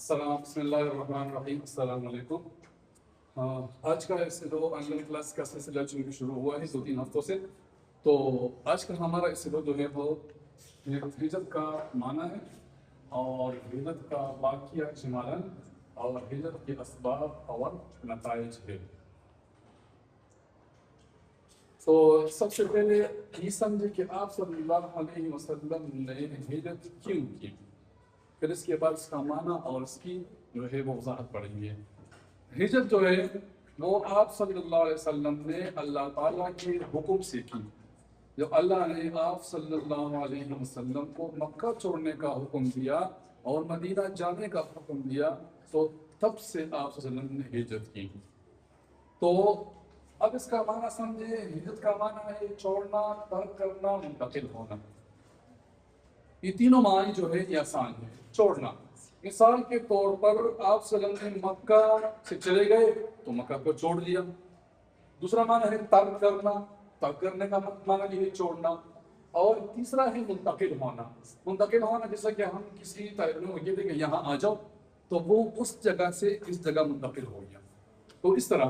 بسم اللہ الرحمن الرحیم، السلام علیکم۔ آج کا ایسیڈو آن لائن کلاس کا سلسلہ چونکہ شروع ہوا ہے 2-3 ہفتوں سے، تو آج کا ہمارا ایسیڈو جو ہے وہ ہجرت کا معنی ہے اور ہجرت کا واقعہ شمالاً اور ہجرت کے اسباب اور نتائج ہے۔ تو سب سے پہلے یہ سمجھے کہ آپ صلی اللہ علیہ وسلم نے ہجرت کیوں کی، پھر اس کے بعد اس کا معنی اور اس کی جو ہے وہ وضاحت پڑیں گے۔ ہجرت جو ہے وہ آپ صلی اللہ علیہ وسلم نے اللہ تعالیٰ کے حکم سے کی۔ جب اللہ نے آپ صلی اللہ علیہ وسلم کو مکہ چھوڑنے کا حکم دیا اور مدینہ جانے کا حکم دیا تو تب سے آپ صلی اللہ علیہ وسلم نے ہجرت کی۔ تو اب اس کا معنی سمجھے، ہجرت کا معنی ہے چھوڑنا، ترک کرنا، منتقل ہونا۔ یہ تینوں معنی جو ہے یہ آسان ہے۔ چھوڑنا، مثال کے طور پر آپ صلی اللہ علیہ وسلم مکہ سے چلے گئے تو مکہ کو چھوڑ دیا۔ دوسرا معنی ہے ترک کرنا، ترک کرنے کا معنی یہ ہے چھوڑنا۔ اور تیسرا ہے منتقل ہونا۔ منتقل ہونا جیسا کہ ہم کسی طالب علم کو کہتے ہیں کہ یہاں آ جاؤ تو وہ اس جگہ سے اس جگہ منتقل ہو گیا۔ تو اس طرح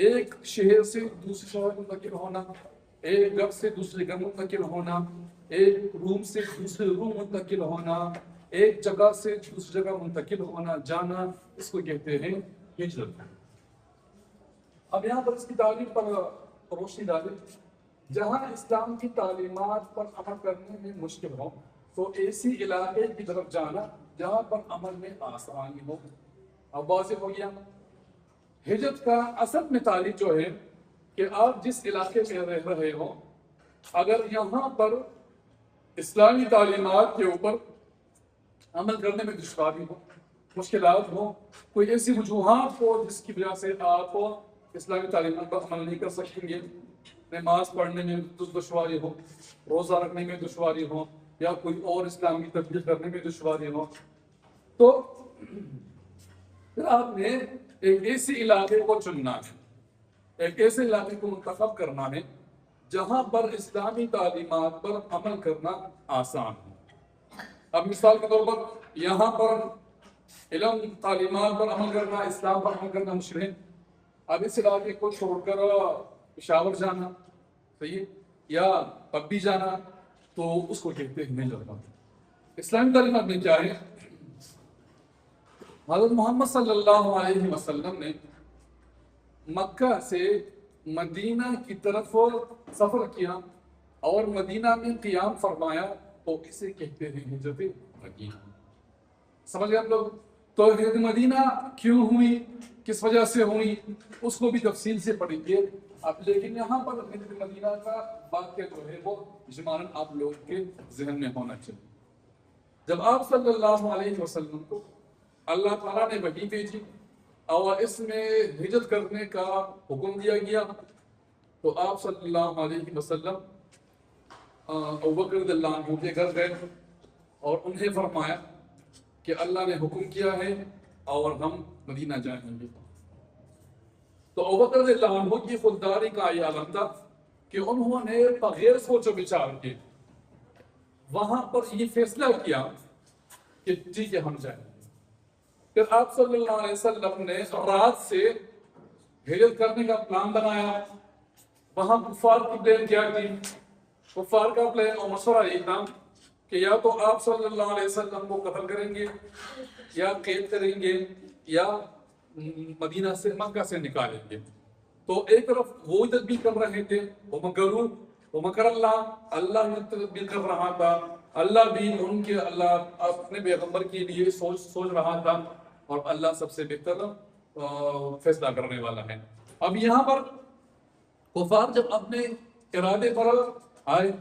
ایک شہر سے دوسرے شہر منتقل ہونا، ایک گھر سے دوسرے گھر منتقل ہونا، ایک روم سے دوسرے روم منتقل ہونا، ایک جگہ سے دوسری جگہ منتقل ہونا، جانا، اس کو کہتے ہیں ہجرت۔ اب یہاں پر اس کی تعلیم پر روشنی ڈالیں۔ جہاں اسلام کی تعلیمات پر عمل کرنے میں مشکل ہو تو ایسی علاقے کی طرف جانا جہاں پر عمل میں آسانی ہو۔ اب واضح ہو گیا، ہجرت کا اصل میں تعریف جو ہے کہ آپ جس علاقے میں رہ رہے ہو، اگر یہاں پر اسلامی تعلیمات کے اوپر عمل کرنے میں دشواری ہو، مشکلات ہو، کوئی ایسی وجوہات ہو جس کی وجہ سے آپ اسلامی تعلیمات پر عمل نہیں کر سکیں گے، نماز پڑھنے میں دشواری ہو، روزہ رکھنے میں دشواری ہو، یا کوئی اور اسلام کی تبلیغ کرنے میں دشواری ہو، تو پھر آپ نے ایک ایسی علاقے کو چننا ہے، ایک ایسے علاقے کو منتخب کرنا ہے جہاں پر اسلامی تعلیمات پر عمل کرنا آسان ہو۔ اب مثال کے طور پر یہاں پر علم تعلیمات پر عمل کرنا، اسلام پر عمل کرنا مشکل ہے۔ اب اس علاقے کو چھوڑ کر پشاور جانا، صحیح، یا پبی جانا، تو اس کو کہتے ہیں ہجرت۔ اسلامی تعلیمات میں کیا ہے؟ حضرت محمد صلی اللہ علیہ وسلم نے مکہ سے مدینہ کی طرف سفر کیا اور مدینہ میں قیام فرمایا تو اسے کہتے ہیں ہجرت مدینہ۔ سمجھ گئے آپ لوگ؟ تو ہجرت مدینہ کیوں ہوئی، کس وجہ سے ہوئی، اس کو بھی تفصیل سے پڑھیں گے اب، لیکن یہاں پر ہجرت مدینہ کا واقعہ جو ہے وہ اجمالاً آپ لوگ کے ذہن میں ہونا چاہیے۔ جب آپ صلی اللہ علیہ وسلم کو اللہ تعالیٰ نے وحی بھیجی اور اس میں ہجرت کرنے کا حکم دیا گیا تو آپ صلی اللہ علیہ وسلم ابوبکر رضی اللہ عنہ کے گھر گئے اور انہیں فرمایا کہ اللہ نے حکم کیا ہے اور ہم مدینہ جائیں گے۔ تو ابوبکر رضی اللہ عنہ کی خودداری کا یہ عالم تھا کہ انہوں نے بغیر سوچ و بچار کے وہاں پر یہ فیصلہ کیا کہ ٹھیک ہے ہم جائیں گے۔ پھر آپ صلی اللہ علیہ وسلم نے رات سے ہجرت کرنے کا پلان بنایا۔ وہاں کفار کی پلان کیا تھی؟ کفار کا پلان اور مشورہ یہ تھا کہ یا تو آپ صلی اللہ علیہ وسلم کو قتل کریں گے یا قید کریں گے یا مدینہ سے مکہ سے نکالیں گے۔ تو ایک طرف وہ تدبیر کر رہے تھے، وہ مکر اللہ نے تدبیر کر رہا تھا، اللہ بھی ان کے اللہ اپنے پیغمبر کے لیے سوچ رہا تھا، اور اللہ سب سے بہتر فیصلہ کرنے والا ہے۔ اب یہاں پر کفار جب اپنے ارادے پر آئے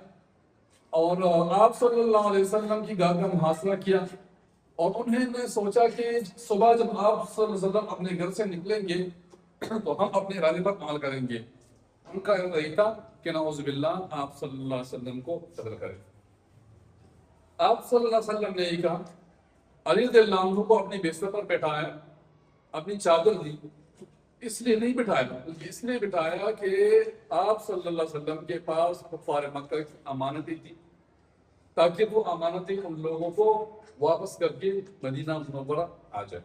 اور آپ صلی اللہ علیہ وسلم کی گاہ کا محاصرہ کیا اور انہوں نے سوچا کہ صبح جب آپ صلی اللہ علیہ وسلم اپنے گھر سے نکلیں گے تو ہم اپنے ارادے پر عمل کریں گے۔ ان کا ارادہ یہ تھا کہ نعوذ باللہ آپ صلی اللہ علیہ وسلم کو قتل کریں۔ آپ صلی اللہ علیہ وسلم نے یہ کہا، علی رضی اللہ عنہ کو اپنی بستر پر بٹھایا، اپنی چادر دی، اس لیے نہیں بٹھایا بلکہ اس لیے بٹھایا کہ آپ صلی اللہ علیہ وسلم کے پاس کفار مکہ کی امانتیں تھی تاکہ وہ امانتیں ان لوگوں کو واپس کر کے مدینہ منورہ آ جائے۔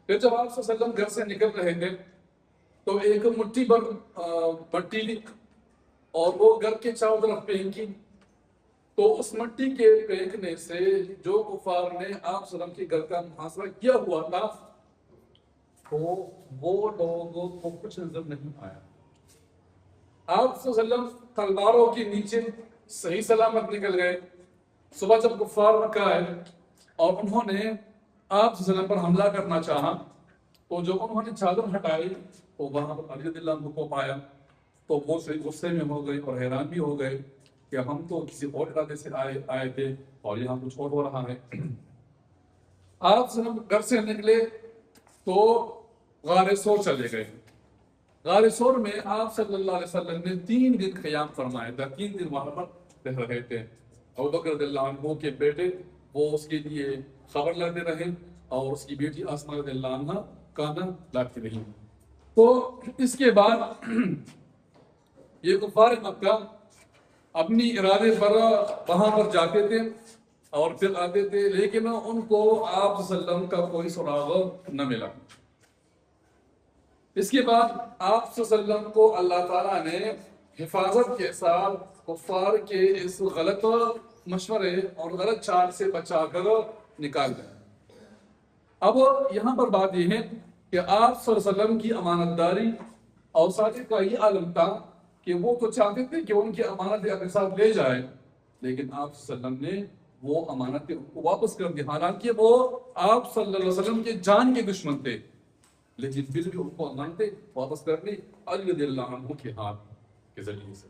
پھر جب آپ صلی اللہ علیہ وسلم گھر سے نکل رہے تھے تو ایک مٹھی بھر مٹی لی اور وہ گھر کے چاروں طرف پھینکی، تو اس مٹی کے پھینکنے سے جو کفار نے آپ صلی اللہ علیہ وسلم کے گھر کا محاصرہ کیا ہوا تھا تو وہ لوگوں کو کچھ نظر نہیں آیا۔ آپ صلی اللہ علیہ وسلم تلواروں کے نیچے صحیح سلامت نکل گئے۔ صبح جب کفار مکہ آئے اور انہوں نے آپ صلی اللہ علیہ وسلم پر حملہ کرنا چاہا تو جو انہوں نے چادر ہٹائی تو وہاں پر علی رضی اللہ عنہ کو پایا تو وہ غصے میں ہو گئے اور حیران بھی ہو گئے کہ ہم تو کسی اور ارادے سے آئے تھے اور یہاں کچھ اور ہو رہا ہے۔ آپ صلی اللہ علیہ وسلم گھر سے نکلے تو غار ثور چلے گئے۔ غار ثور میں آپ صلی اللہ علیہ وسلم نے 3 دن قیام فرمایا تھا، 3 دن وہاں پر رہ رہے تھے۔ ابوبکر رضی اللہ عنہ کے بیٹے وہ اس کے لیے خبر لاتے رہے اور اس کی بیٹی اسماء رضی اللہ عنہ کھانا لاتی رہی۔ تو اس کے بعد یہ کفار مکہ اپنی ارادے پر وہاں پر جاتے تھے اور پھر آتے تھے، لیکن ان کو آپ صلی اللہ علیہ وسلم کا کوئی سراغ نہ ملا۔ اس کے بعد آپ صلی اللہ علیہ وسلم کو اللہ تعالیٰ نے حفاظت کے ساتھ کفار کے اس غلط مشورے اور غلط چال سے بچا کر نکال دیا۔ اب یہاں پر بات یہ ہے کہ آپ صلی اللہ علیہ وسلم کی امانت داری اور ساتھ کا یہ عالم تھا کہ وہ تو چاہتے تھے کہ ان کی امانتیں اپنے ساتھ لے جائے، لیکن آپ صلی اللہ علیہ وسلم نے وہ امانتیں ان کو واپس کر دی، حالانکہ وہ آپ صلی اللہ علیہ وسلم کے جان کے دشمن تھے، لیکن پھر بھی ان کو امانتیں واپس کرنی علی رضی اللہ عنہ کے ہاتھ کے ذریعے سے۔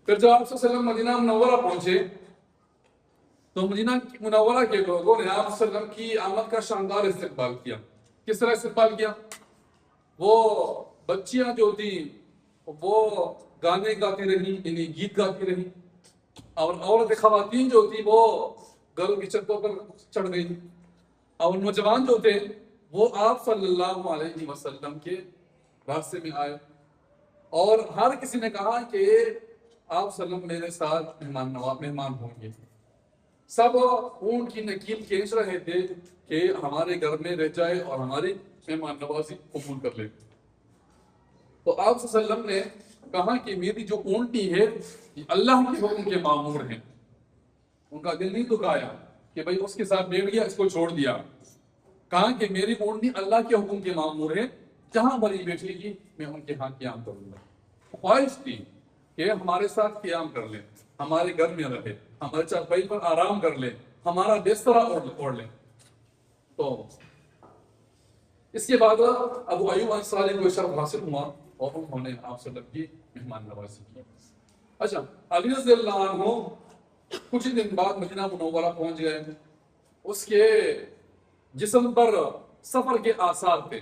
پھر جب آپ صلی اللہ علیہ وسلم مدینہ منورہ پہنچے تو مدینہ منورہ کے لوگوں نے آپ صلی اللہ علیہ وسلم کی آمد کا شاندار استقبال کیا۔ کس طرح استقبال کیا؟ وہ بچیاں جو تھیں وہ گانے گاتی رہی، یعنی گیت گاتی رہی، اور عورت خواتین جو تھی وہ گھروں کی چھتوں پر چڑھ گئی، اور نوجوان جو تھے وہ آپ صلی اللہ علیہ وسلم کے راستے میں آئے، اور ہر کسی نے کہا کہ آپ صلی اللہ علیہ وسلم میرے ساتھ مہمان ہوں گے۔ سب اونٹ کی نکیل کھینچ رہے تھے کہ ہمارے گھر میں رہ جائے اور ہماری مہمان نوازی قبول کر لے۔ تو آپ صلی اللہ علیہ وسلم نے کہا کہ میری جو اونٹی ہے یہ اللہ کے حکم کے مامور ہیں۔ ان کا دل نہیں دکھایا کہ بھئی اس کے ساتھ بیٹھ گیا اس کو چھوڑ دیا، کہا کہ میری اونٹی اللہ کے حکم کے مامور ہے، جہاں بڑی بیٹھے گی میں ان کے ہاں قیام کروں گا۔ خواہش تھی کہ ہمارے ساتھ قیام کر لیں، ہمارے گھر میں رہے، ہمارے چارپائی پر آرام کر لیں، ہمارا بستر اوڑھ لیں۔ تو اس کے بعد ابو ایوب انصاری کو شرف حاصل ہوا اور انہوں نے آپ صلی اللہ علیہ وسلم کی مہمان نوازی کی۔ اچھا، علی رضی اللہ عنہ کچھ دن بعد مدینہ منورہ پہنچ گئے۔ اس کے جسم پر سفر کے آثار تھے۔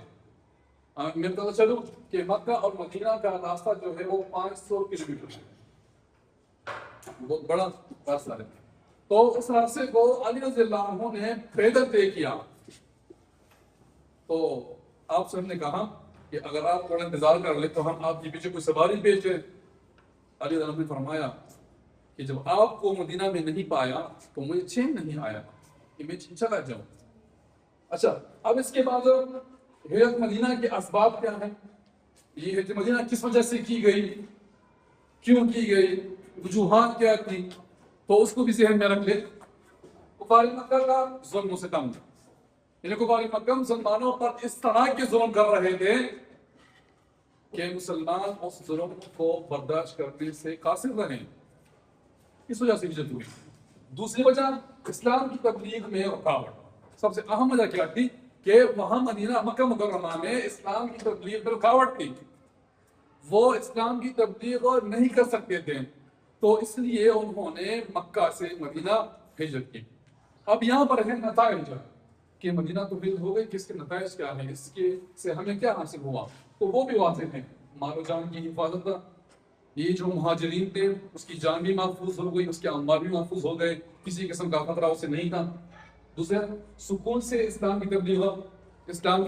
میں بتاتا چلوں کہ مکہ اور مدینہ کا راستہ جو ہے وہ 500 کلومیٹر ہے، بہت بڑا راستہ ہے۔ تو اس راستے کو علی رضی اللہ عنہ نے پیدل طے کیا۔ تو آپ سب نے کہا کہ اگر آپ تھوڑا انتظار کر لیں تو ہم آپ کے پیچھے کوئی سواری بھیج دیں۔ علی رضی اللہ عنہ نے فرمایا کہ جب آپ کو مدینہ میں نہیں پایا تو مجھے چین نہیں آیا کہ میں چلا جاؤں۔ اچھا، اب اس کے بعد ہجرت مدینہ کے اسباب کیا ہیں؟ یہ ہجرت مدینہ کس وجہ سے کی گئی، کیوں کی گئی، وجوہات کیا تھی، تو اس کو بھی ذہن میں رکھ لیں۔ کفار مکہ کا ظلم و ستم، یعنی کفار مکہ مسلمانوں پر اس طرح کے ظلم کر رہے تھے کہ مسلمان اس ظلم کو برداشت کرنے سے قاصر رہے، اس وجہ سے ہجرت ہوئی۔ دوسری وجہ اسلام کی تبلیغ میں رکاوٹ۔ سب سے اہم وجہ کیا تھی کہ وہاں مدینہ مکہ مکرمہ میں اسلام کی تبلیغ میں رکاوٹ تھی، وہ اسلام کی تبلیغ نہیں کر سکتے تھے، تو اس لیے انہوں نے مکہ سے مدینہ ہجرت کی۔ اب یہاں پر ہے نتائج کہ مدینہ تو ہجرت ہو گئی، کس کے نتائج کیا ہیں، اس کے سے ہمیں کیا حاصل ہوا، تو وہ بھی واضح ہیں۔ مال و جان کی حفاظت، یہ جو مہاجرین تھے اس کی جان بھی محفوظ ہو گئی، اس کے اموال بھی محفوظ ہو گئے، کسی قسم کا خطرہ اسے نہیں تھا۔ دوسرا، سکون سے اسلام کی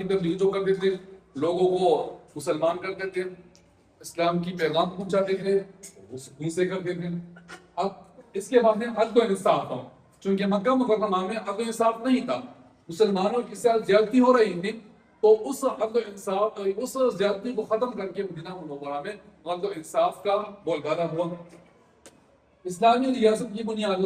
تبلیغ جو کرتے تھے، لوگوں کو مسلمان کرتے تھے، اسلام کی پیغام پہنچاتے تھے، وہ سکون سے کرتے تھے۔ اب اس کے بعد میں عدل و انصاف ہو، چونکہ مکہ مکرمہ میں عدل و انصاف نہیں تھا، مسلمانوں کے ساتھ زیادتی ہو رہی تھی، تو اس عدل و انصاف اس زیادتی کو ختم کر کے مدینہ منورہ میں عدل و انصاف کا بول بالا ہوا۔ اسلامی ریاست کی بنیاد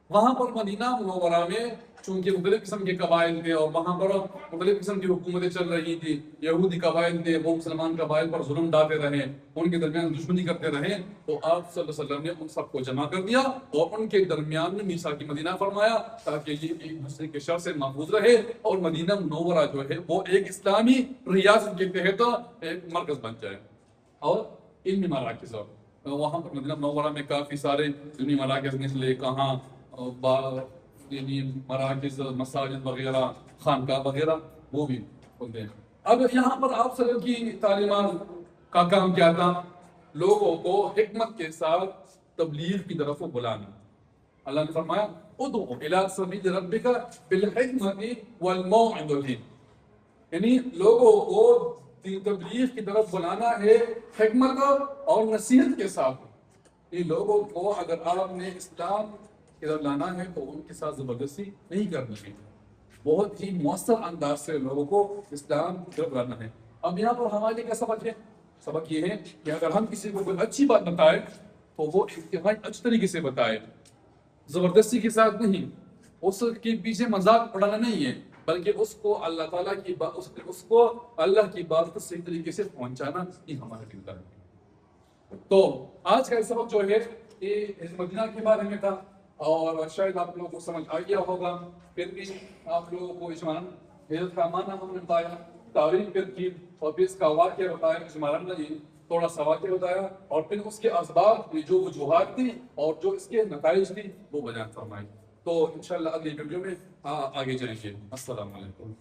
وہاں پر مدینہ منورہ میں چونکہ مختلف قسم کے قبائل تھے اور وہاں پر مختلف قسم کی حکومتیں چل رہی تھی، یہودی قبائل تھے، وہ مسلمان قبائل پر ظلم ڈالتے رہے، ان کے درمیان دشمنی کرتے رہے، تو آپ صلی اللہ علیہ وسلم نے ان سب کو جمع کر دیا اور ان کے درمیان میں میثاق مدینہ فرمایا تاکہ یہ ایک دوسرے کے شر سے محفوظ رہے اور مدینہ منورہ جو ہے وہ ایک اسلامی ریاست کے تحت ایک مرکز بن جائے اور علمی مراکز ہو۔ وہاں پر مدینہ منورہ میں کافی سارے علمی مراکز مثل کہاں یعنی مراکز، مساجد وغیرہ، خانقاہ وغیرہ وہ بھی ہوتے ہیں۔ اب یہاں پر آپ صلی اللہ علیہ وسلم کی تعلیمات کا کام کیا تھا؟ لوگوں کو حکمت کے ساتھ تبلیغ کی طرف بلانا۔ اللہ نے فرمایا ادعو الی سبیل ربک بالحکمت والموعظۃ، یعنی لوگوں کو تبلیغ کی طرف بلانا ہے حکمت اور نصیحت کے ساتھ۔ یہ لوگوں کو اگر آپ نے اسلام کی طرف لانا ہے تو ان کے ساتھ زبردستی نہیں کرنی ہے، بہت ہی مؤثر انداز سے لوگوں کو اسلام کی طرف لانا ہے۔ اب یہاں پر ہمارے لیے کیا سبق ہے؟ سبق یہ ہے کہ اگر ہم کسی کو کوئی اچھی بات بتائیں تو وہ انتہائی اچھی طریقے سے بتائے، زبردستی کے ساتھ نہیں، اس کے پیچھے مذاق اڑانا نہیں ہے، بلکہ اس کو اللہ تعالیٰ کی بات، اس کو اللہ کی بات کو صحیح طریقے سے پہنچانا یہ ہمارا کردار ہے۔ تو آج کا سبق جو ہے یہ مدینہ کے بارے میں تھا اور شاید آپ لوگوں کو سمجھ آ گیا ہوگا، پھر بھی آپ لوگوں کو اجمالاً ہجرت کا معنی ہم نے بتایا، تاریخ پھر کی اور پھر اس کا واقعہ بتایا، اجمالاً نہیں تھوڑا سا واقعہ بتایا، اور پھر اس کے اسباب جو وجوہات تھی اور جو اس کے نتائج تھی وہ بیان فرمائی۔ تو انشاءاللہ اگلی ویڈیو میں آگے جائیں گے۔ السلام علیکم۔